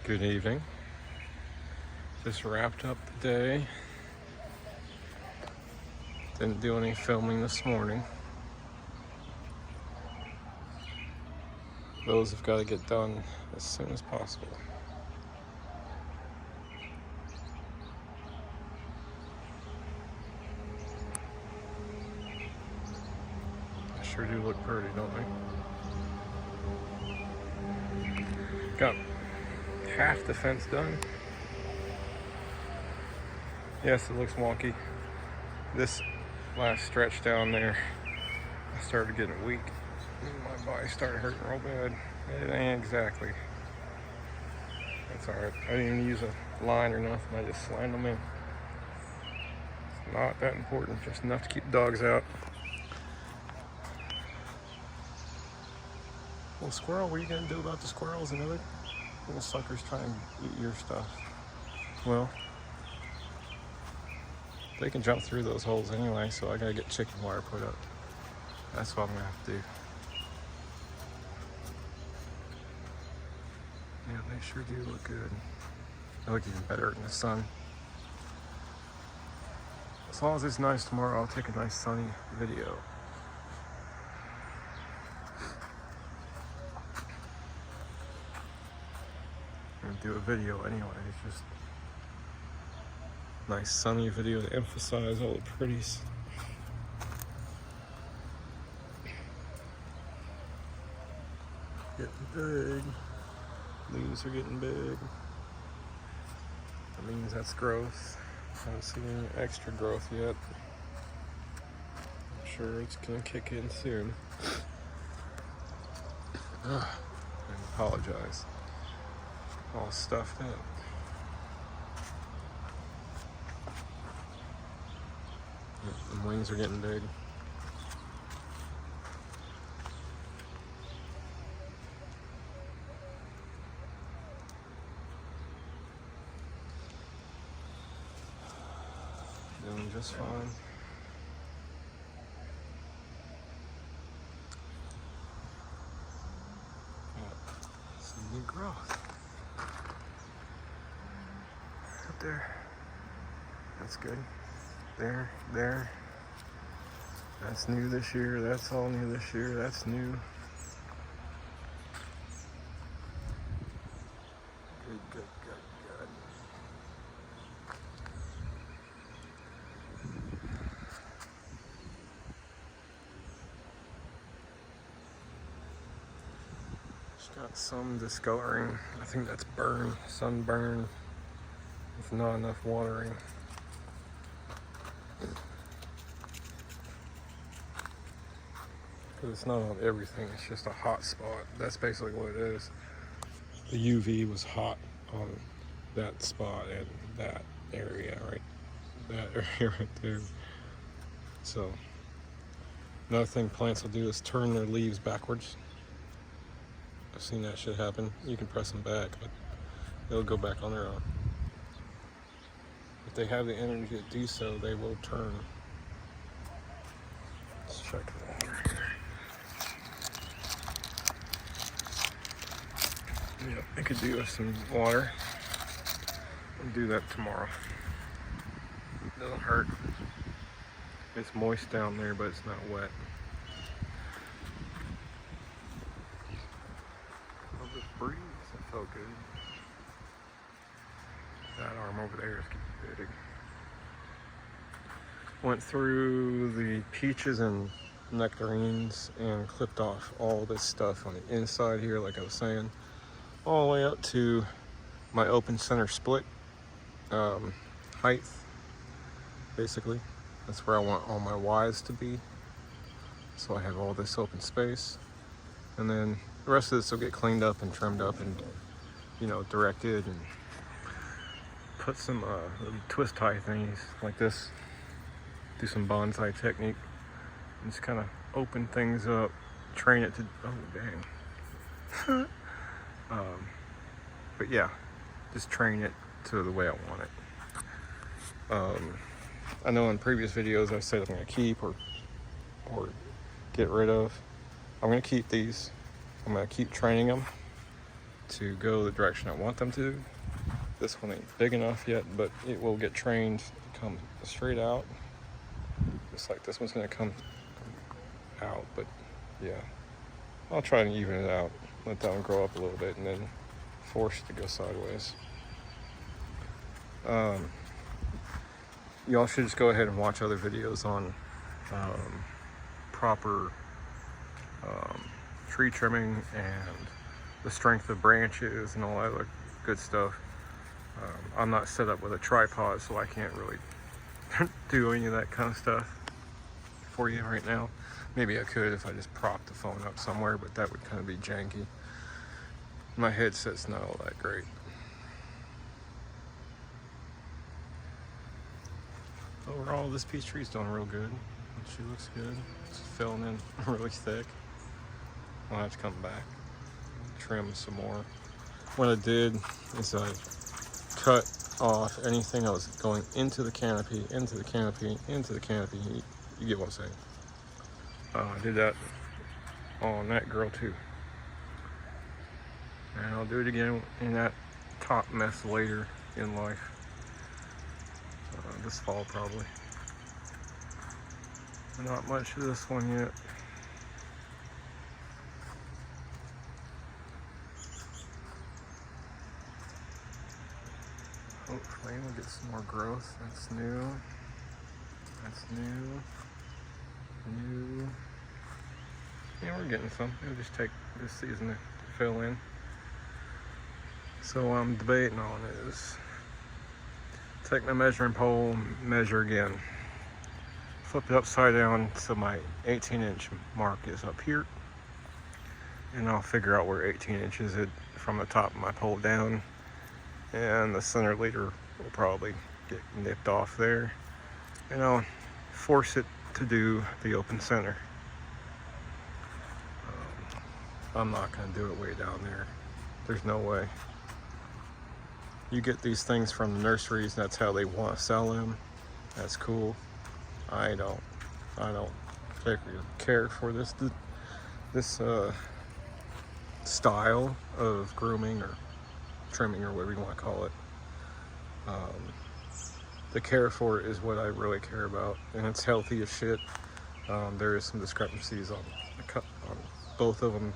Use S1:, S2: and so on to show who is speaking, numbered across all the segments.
S1: Good evening. Just wrapped up the day. Didn't do any filming this morning. Those have got to get done as soon as possible. They sure do look pretty, don't they? Got half the fence done. Yes, it looks wonky. This last stretch down there, I started getting weak. My body started hurting real bad. It ain't exactly. That's alright. I didn't even use a line or nothing. I just slammed them in. It's not that important. Just enough to keep the dogs out. Well, squirrel, what are you going to do about the squirrels and other little suckers trying to eat your stuff? Well, they can jump through those holes anyway, so I got to get chicken wire put up. That's what I'm going to have to do. Yeah, they sure do look good. They look even better in the sun. As long as it's nice tomorrow, I'll take a nice sunny video. I'm gonna do a video anyway. It's just nice sunny video to emphasize all the pretties. Getting big. Leaves are getting big. That means that's growth. I haven't seen any extra growth yet. I'm sure it's gonna kick in soon. I apologize. All stuffed up. The wings are getting big. Doing just fine. Got some new growth up there. That's good. There. That's new this year. That's all new this year. That's new. Good. Just got some discoloring. I think that's sunburn, with not enough watering. Because it's not on everything, it's just a hot spot. That's basically what it is. The UV was hot on that spot and that area, right? That area right there. So, another thing plants will do is turn their leaves backwards. I've seen that shit happen. You can press them back, but they'll go back on their own. If they have the energy to do so, they will turn. Let's check the water here. Yep, I could do with some water. I'll do that tomorrow. Doesn't hurt. It's moist down there, but it's not wet. Love this breeze. That felt good. That arm over there is getting big. Went through the peaches and nectarines and clipped off all this stuff on the inside here, like I was saying, all the way up to my open center split height, basically. That's where I want all my Ys to be. So I have all this open space. And then the rest of this will get cleaned up and trimmed up and, directed, and put some little twist tie thingies like this. Do some bonsai technique. And just kind of open things up, train it to, oh dang. But yeah, just train it to the way I want it. I know in previous videos I said I'm going to keep or get rid of. I'm going to keep these. I'm going to keep training them. to go the direction I want them to. This one ain't big enough yet, but it will get trained to come straight out. Just like this one's gonna come out, but yeah. I'll try and even it out. Let that one grow up a little bit and then force it to go sideways. Y'all should just go ahead and watch other videos on proper tree trimming and the strength of branches and all that other good stuff. I'm not set up with a tripod, so I can't really do any of that kind of stuff for you right now. Maybe I could if I just propped the phone up somewhere, but that would kind of be janky. My headset's not all that great. Overall, this peach tree's doing real good. She looks good. It's filling in really thick. I'll have to come back, trim some more. What I did is I cut off anything that was going into the canopy, into the canopy, into the canopy. You get what I'm saying. I did that on that girl too. And I'll do it again in that top mess later in life. This fall probably. Not much of this one yet. Hopefully we'll get some more growth. That's new. That's new. New. Yeah, we're getting some. It'll just take this season to fill in. So what I'm debating on is take my measuring pole, measure again. Flip it upside down so my 18-inch mark is up here. And I'll figure out where 18 inches is from the top of my pole down. And the center leader will probably get nipped off there. And I'll force it to do the open center. I'm not going to do it way down there. There's no way. You get these things from the nurseries, that's how they want to sell them. That's cool. I don't particularly care for this style of grooming or trimming or whatever you want to call it. The care for it is what I really care about, and it's healthy as shit. There is some discrepancies on both of them,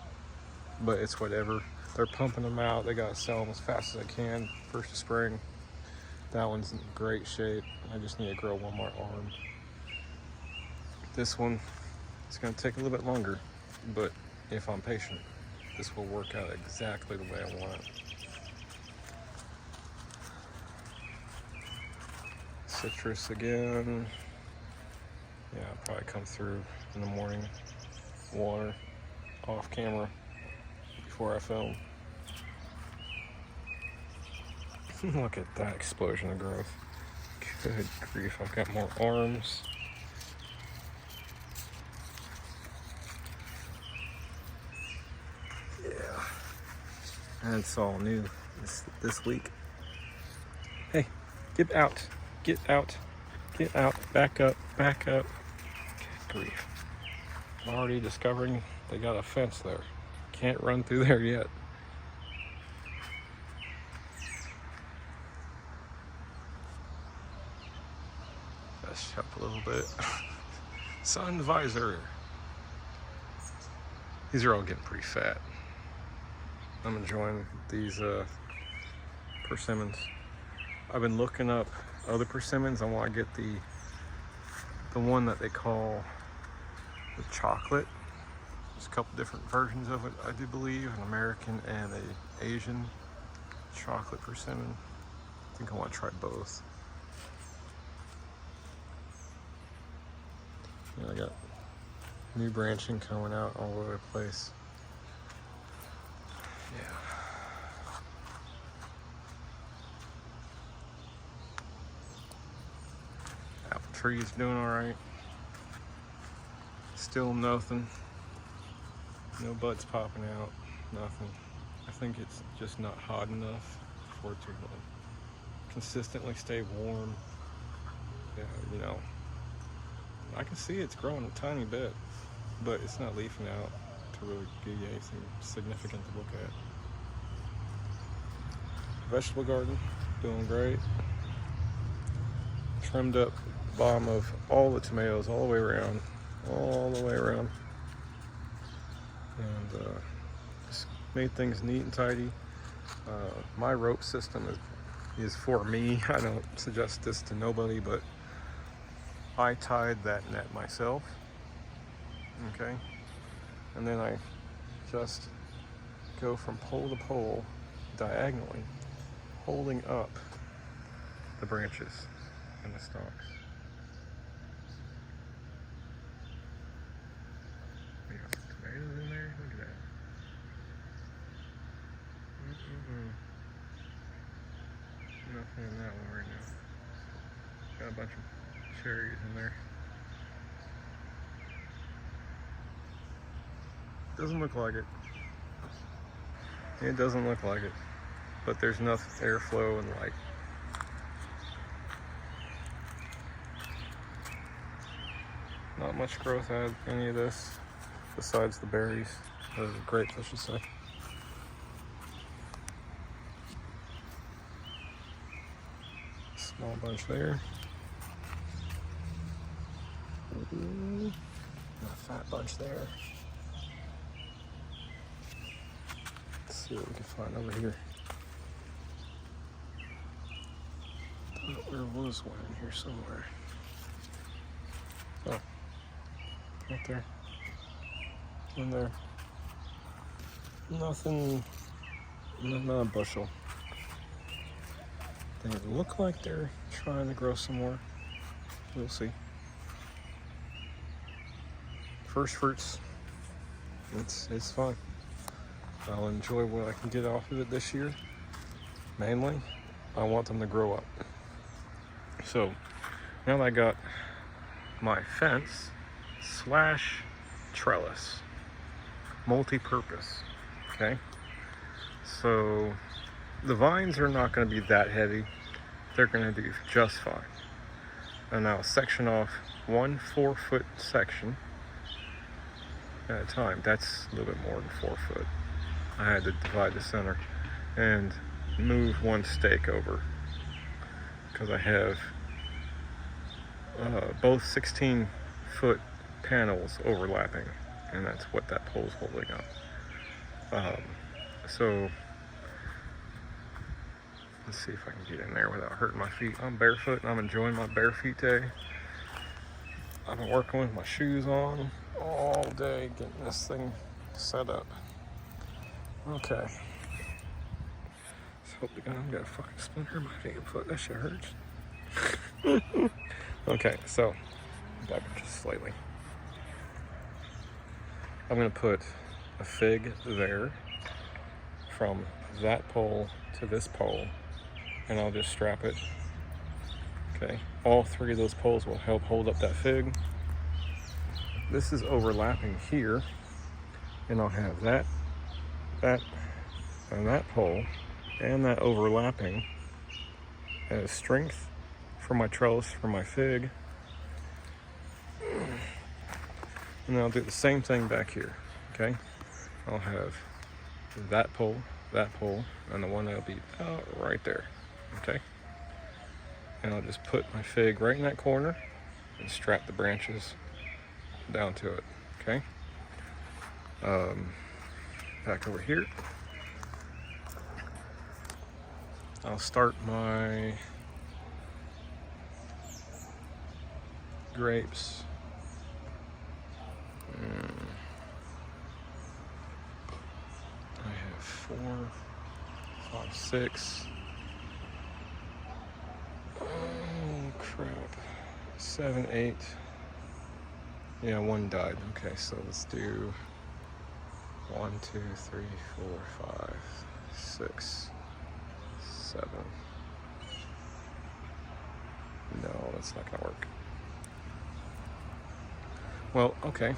S1: but it's whatever. They're pumping them out. They gotta sell them as fast as I can first of spring. That one's in great shape. I just need to grow one more arm. This one, it's gonna take a little bit longer, but if I'm patient, this will work out exactly the way I want it. Citrus again. Yeah, I'll probably come through in the morning, water, off camera, before I film. Look at that explosion of growth. Good grief, I've got more arms. Yeah, and it's all new this week. Hey, get out, get out, get out, back up, back up. Good grief. I'm already discovering they got a fence there. Can't run through there yet. Let's up a little bit. Sun visor. These are all getting pretty fat. I'm enjoying these persimmons. I've been looking up other persimmons. I want to get the one that they call the chocolate. There's a couple different versions of it, I do believe, an American and an Asian chocolate persimmon. I think I want to try both. And I got new branching coming out all over the place. Yeah. Apple tree is doing all right. Still nothing. No buds popping out. Nothing. I think it's just not hot enough for it to consistently stay warm. Yeah, you know. I can see it's growing a tiny bit, but it's not leafing out to really give you anything significant to look at. vegetable garden, doing great. Trimmed up the bottom of all the tomatoes all the way around, and just made things neat and tidy. My rope system is for me. I don't suggest this to nobody, but I tied that net myself. Okay, and then I just go from pole to pole diagonally, holding up the branches and the stalks. We got some tomatoes in there. Look at that. Nothing in that one right now. Got a bunch of cherries in there. Doesn't look like it. It doesn't look like it. But there's enough airflow and light. Not much growth out of any of this, besides the berries. The grapes, I should say. Small bunch there. And a fat bunch there. Let's see what we can find over here. Thought there was one in here somewhere. Oh, right there. In there. Nothing, not a bushel. They look like they're trying to grow some more. We'll see. First fruits. It's fun. I'll enjoy what I can get off of it this year. Mainly, I want them to grow up. So now that I got my fence / trellis, multi-purpose. Okay. So the vines are not going to be that heavy. They're going to do just fine. And I'll section off 1 4-foot section at a time. That's a little bit more than 4 foot. I had to divide the center and move one stake over because I have both 16-foot panels overlapping, and that's what that pole's holding up. So let's see if I can get in there without hurting my feet. I'm barefoot and I'm enjoying my bare feet day. I've been working with my shoes on all day, getting this thing set up. Okay. Let's hope the guy got a fucking splinter in my foot. That shit hurts. Okay, so back just slightly. I'm gonna put a fig there from that pole to this pole, and I'll just strap it. Okay, all 3 of those poles will help hold up that fig. This is overlapping here, and I'll have that, and that pole, and that overlapping as strength for my trellis, for my fig. And then I'll do the same thing back here, okay? I'll have that pole, and the one that'll be out right there, okay? And I'll just put my fig right in that corner and strap the branches down to it, okay? Back over here, I'll start my grapes. I have 4, 5, 6. Oh crap. 7, 8. Yeah, one died. Okay, so let's do 1, 2, 3, 4, 5, 6, 7. No, that's not gonna work. Well, okay.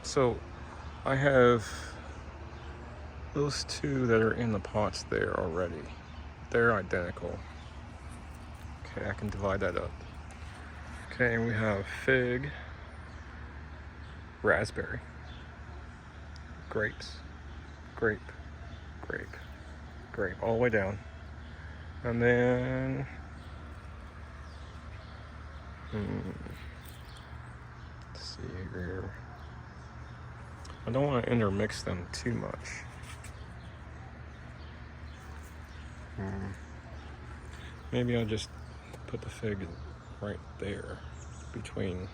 S1: So I have those 2 that are in the pots there already. They're identical. Okay, I can divide that up. Okay, and we have fig, raspberry, grapes, grape, all the way down. And then let's see here. I don't want to intermix them too much. Maybe I'll just put the fig right there between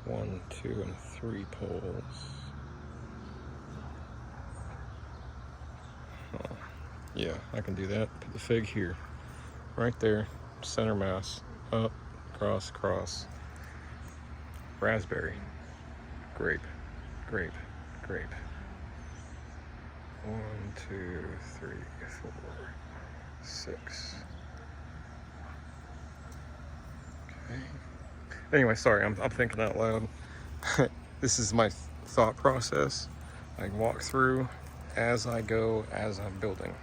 S1: 1, 2, and 3 poles. Oh, yeah, I can do that. Put the fig here, right there, center mass, up, cross, cross. Raspberry, grape, grape, grape. 1, 2, 3, 4, 6. Okay. Anyway, sorry, I'm thinking out loud. This is my thought process. I walk through as I go, as I'm building.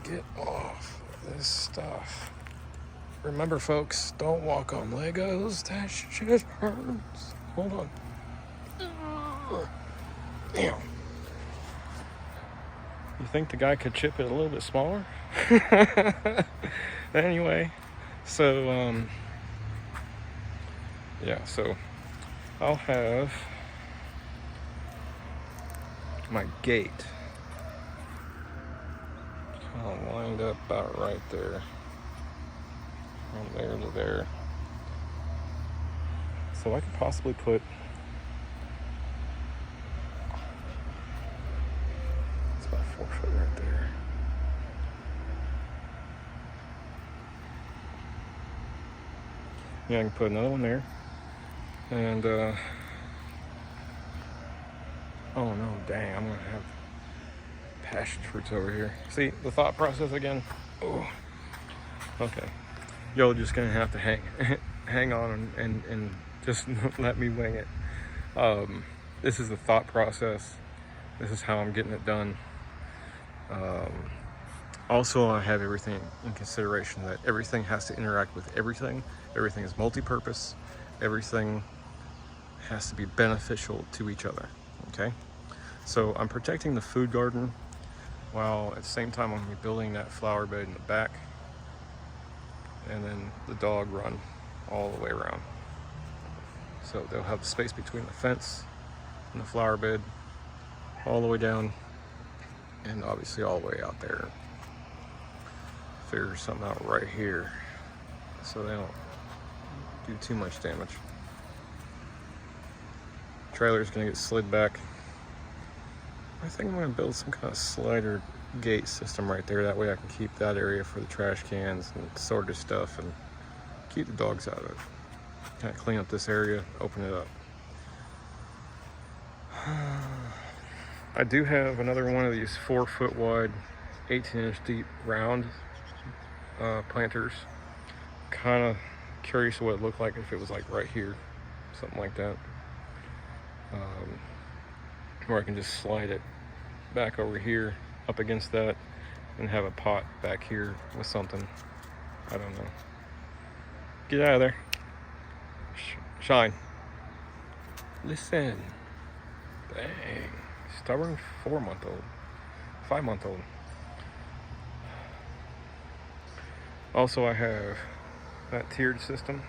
S1: Get off this stuff. Remember, folks, don't walk on Legos. That shit hurts. Hold on. Damn. You think the guy could chip it a little bit smaller? Anyway, so, yeah, so I'll have my gate kind of lined up about right there. From there to there. So I could possibly put, it's about 4 foot right there. Yeah, I can put another one there. And, oh no, dang, I'm gonna have passion fruits over here. See, the thought process again. Oh, okay. Y'all just gonna have to hang on and just let me wing it. This is the thought process. This is how I'm getting it done. Also, I have everything in consideration that everything has to interact with everything. Everything is multi-purpose. Everything has to be beneficial to each other, okay? So I'm protecting the food garden while at the same time I'm building that flower bed in the back, and then the dog run all the way around. So they'll have space between the fence and the flower bed all the way down, and obviously all the way out there. Figure something out right here so they don't do too much damage. Trailer's gonna get slid back. I think I'm gonna build some kind of slider gate system right there. That way I can keep that area for the trash cans and sorted stuff and keep the dogs out of it. Kind of clean up this area, open it up. I do have another one of these 4 foot wide, 18-inch deep round planters. Kind of curious what it looked like if it was like right here, something like that. Where I can just slide it back over here up against that and have a pot back here with something. I don't know. Get out of there. Shine. Listen. Dang. Stubborn 4-month-old. 5-month-old. Also, I have that tiered system.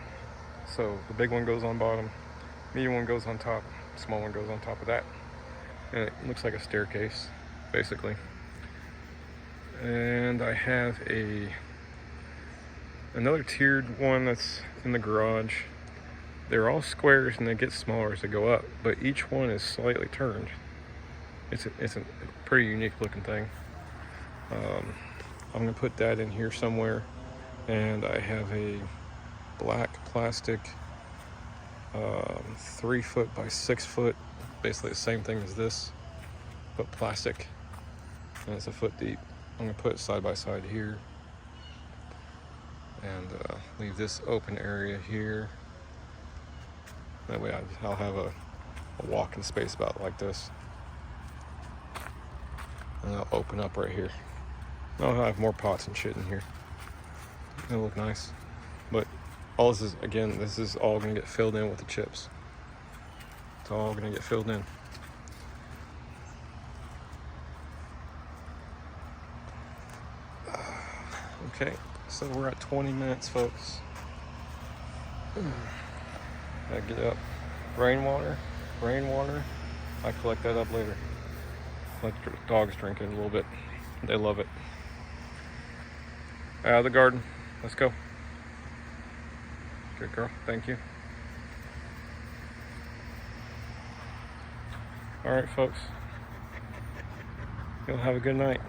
S1: So the big one goes on bottom, medium one goes on top, small one goes on top of that. And it looks like a staircase, basically. And I have another tiered one that's in the garage. They're all squares and they get smaller as they go up, but each one is slightly turned. It's a pretty unique looking thing. I'm gonna put that in here somewhere. And I have a black plastic 3 foot by 6 foot, basically the same thing as this, but plastic, and it's a foot deep. I'm gonna put it side by side here and leave this open area here. That way I'll have a walking space about like this, and I'll open up right here. I'll have more pots and shit in here. It'll look nice, but all this is, again, this is all gonna get filled in with the chips. It's all gonna get filled in. Okay, so we're at 20 minutes, folks. Gotta get up. Rainwater. I collect that up later. Let the dogs drink it a little bit. They love it. Out of the garden. Let's go. Good girl. Thank you. All right, folks. You'll have a good night.